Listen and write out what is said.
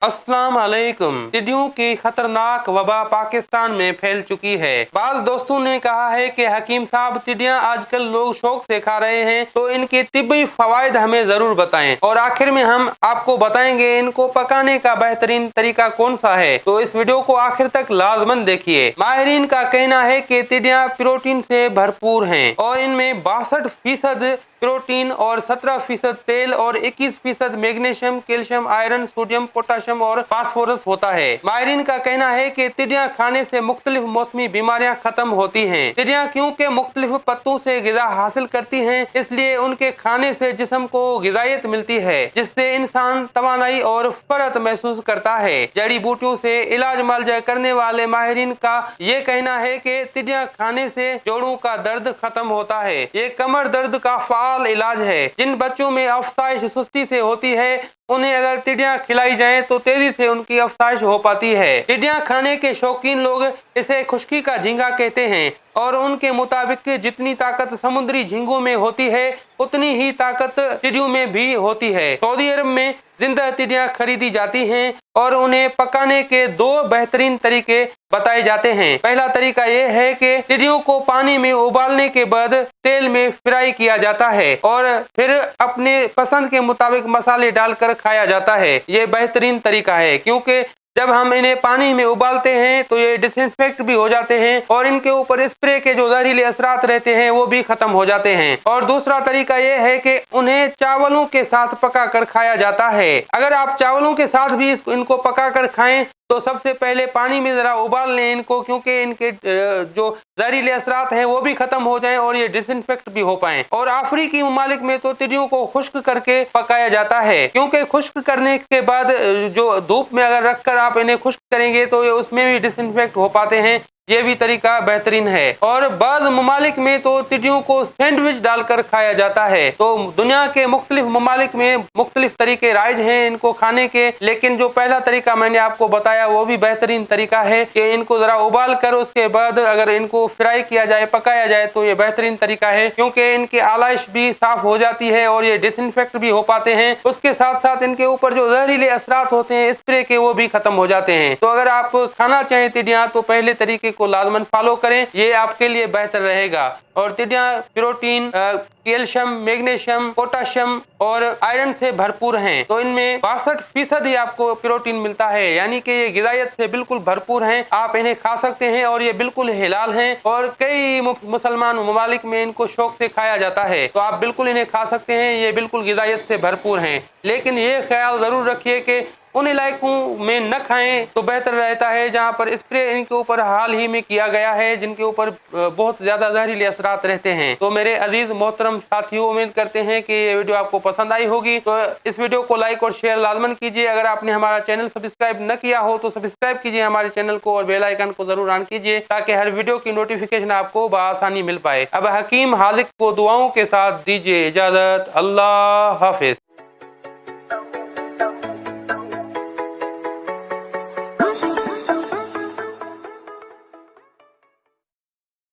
अस्सलाम वालेकुम। टिड्डियों की खतरनाक वबा पाकिस्तान में फैल चुकी है। बाज़ दोस्तों ने कहा है कि हकीम साहब, टिड्डियां आजकल लोग शौक से खा रहे हैं, तो इनके तिब्बी फवायद हमें जरूर बताएं। और आखिर में हम आपको बताएंगे इनको पकाने का बेहतरीन तरीका कौन सा है। तो इस वीडियो को आखिर तक लाजमन देखिए। माहिरीन का कहना है कि टिड्डियां प्रोटीन से भरपूर हैं और इनमें 62% प्रोटीन और 17% तेल और 21% magnesium, calcium, iron, sodium, potassium और फास्फोरस होता है। माहिरीन का कहना है कि टिड्डियां खाने से मुख्तलिफ मौसमी बीमारियां खत्म होती हैं। टिड्डियां क्योंकि मुख्तलिफ पत्तों से गिजा हासिल करती हैं, इसलिए उनके खाने से जिस्म को गिजायत मिलती है, जिससे इंसान तवानाई और फरत महसूस करता है। जड़ी बूटियों से इलाज मुआलजा करने वाले माहिरीन का ये कहना है कि टिड्डियां खाने से जोड़ों का दर्द खत्म होता है। ये कमर दर्द का इलाज है। जिन बच्चों में अफसाइश सुस्ती से होती है, उन्हें अगर टिड्डियां खिलाई जाएं तो तेजी से उनकी अफसाइश हो पाती है। टिड्डियां खाने के शौकीन लोग इसे खुश्की का झींगा कहते हैं और उनके मुताबिक जितनी ताकत समुद्री झींगों में होती है, उतनी ही ताकत टिड्डियों में भी होती है। सऊदी अरब में जिंदा टिड्डियां खरीदी जाती हैं और उन्हें पकाने के 2 बेहतरीन तरीके बताए जाते हैं। पहला तरीका यह है कि टिड्डियों को पानी में उबालने के बाद तेल में फ्राई किया जाता है और फिर अपने पसंद के मुताबिक मसाले डालकर खाया जाता है। ये बेहतरीन तरीका है क्योंकि जब हम इन्हें पानी में उबालते हैं तो ये डिसइंफेक्ट भी हो जाते हैं और इनके ऊपर स्प्रे के जो जहरीले असरात रहते हैं वो भी खत्म हो जाते हैं। और दूसरा तरीका ये है कि उन्हें चावलों के साथ पका कर खाया जाता है। अगर आप चावलों के साथ भी इनको पका कर खाएं तो सबसे पहले पानी में जरा उबाल लें इनको, क्योंकि इनके जो जहरीले असरात हैं वो भी खत्म हो जाएं और ये डिसइंफेक्ट भी हो पाएं। और अफ्रीकी ममालिक में तो टिड्डियों को खुश्क करके पकाया जाता है, क्योंकि खुश्क करने के बाद जो धूप में अगर रखकर आप इन्हें खुश्क करेंगे तो ये उसमें भी डिसइंफेक्ट हो पाते हैं। ये भी तरीका बेहतरीन है। और बाद ममालिक में तो टिड्डियों को सैंडविच डालकर खाया जाता है। तो दुनिया के मुख्तलिफ ममालिक में मुख्तलिफ तरीके राइज हैं इनको खाने के, लेकिन जो पहला तरीका मैंने आपको बताया वो भी बेहतरीन तरीका है कि इनको जरा उबाल कर उसके बाद अगर इनको फ्राई किया जाए, पकाया जाए, तो ये बेहतरीन तरीका है, क्योंकि इनकी आलाइश भी साफ हो जाती है और ये डिसइंफेक्ट भी हो पाते हैं। उसके साथ साथ इनके ऊपर जो जहरीले असरात होते हैं स्प्रे के, वो भी खत्म हो जाते हैं। तो अगर आप खाना चाहें टिड्डियां तो पहले तरीके को लाजमन फॉलो करें, ये आपके लिए बेहतर रहेगा। और टिड्डियां प्रोटीन, कैल्शियम, मैग्नीशियम, पोटाशियम और आयरन से भरपूर हैं। तो इनमें 62% ही आपको प्रोटीन मिलता है, यानी कि ये गिजायत से बिल्कुल भरपूर हैं। आप इन्हें खा सकते हैं और ये बिल्कुल हिलाल हैं और कई मुसलमान ममालिक में इनको शौक से खाया जाता है। तो आप बिल्कुल इन्हें खा सकते हैं, ये बिल्कुल गिजायत से भरपूर हैं। लेकिन ये ख्याल जरूर रखिए कि उन इलाकों में न खाएं तो बेहतर रहता है जहां पर स्प्रे इनके ऊपर हाल ही में किया गया है, जिनके ऊपर बहुत ज्यादा जहरीले असरात रहते हैं। तो मेरे अजीज मोहतरम साथियों, उम्मीद करते हैं कि ये वीडियो आपको पसंद आई होगी। तो इस वीडियो को लाइक और शेयर लाजमन कीजिए। अगर आपने हमारा चैनल सब्सक्राइब न किया हो तो सब्सक्राइब कीजिए हमारे चैनल को और बेल आइकन को जरूर ऑन कीजिए, ताकि हर वीडियो की नोटिफिकेशन आपको बआसानी मिल पाए। अब हकीम हाजिक को दुआओं के साथ दीजिए इजाजत। अल्लाह हाफिज।